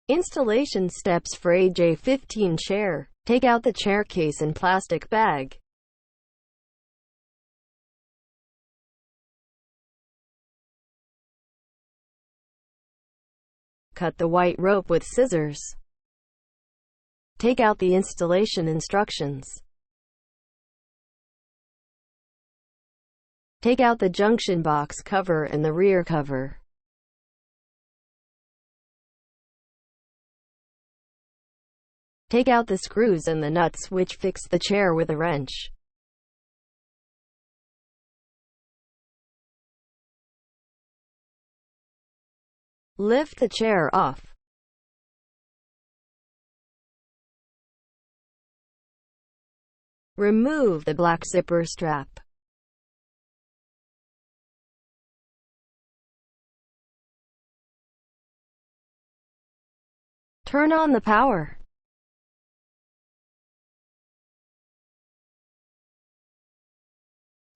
Installation steps for AJ15 chair. Take out the chair case and plastic bag. Cut the white rope with scissors. Take out the installation instructions. Take out the junction box cover and the rear cover. Take out the screws and the nuts which fix the chair with a wrench. Lift the chair off. Remove the black zipper strap. Turn on the power.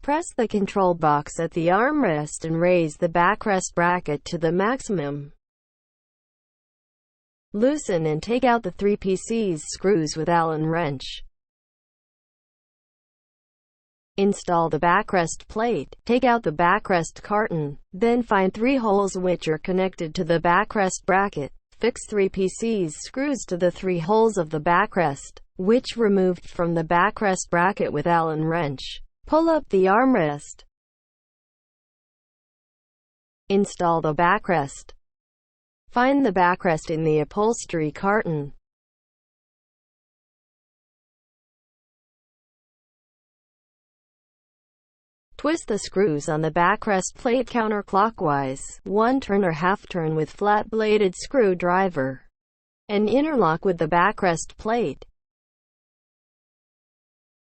Press the control box at the armrest and raise the backrest bracket to the maximum. Loosen and take out the 3PC screws with Allen wrench. Install the backrest plate. Take out the backrest carton, then find 3 holes which are connected to the backrest bracket. Fix 3PC screws to the 3 holes of the backrest, which removed from the backrest bracket with Allen wrench. Pull up the armrest. Install the backrest. Find the backrest in the upholstery carton. Twist the screws on the backrest plate counterclockwise, 1 turn or half turn with flat-bladed screwdriver, and interlock with the backrest plate.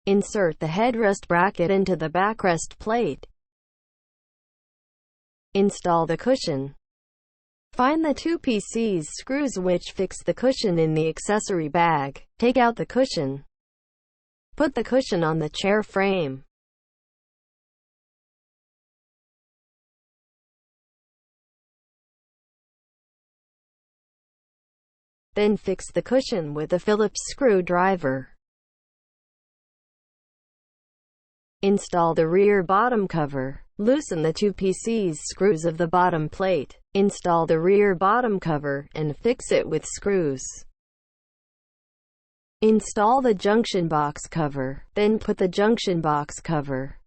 Insert the headrest bracket into the backrest plate. Install the cushion. Find the 2PC screws which fix the cushion in the accessory bag. Take out the cushion. Put the cushion on the chair frame. Then fix the cushion with a Phillips screwdriver. Install the rear bottom cover. Loosen the 2PC screws of the bottom plate. Install the rear bottom cover, and fix it with screws. Install the junction box cover. Then put the junction box cover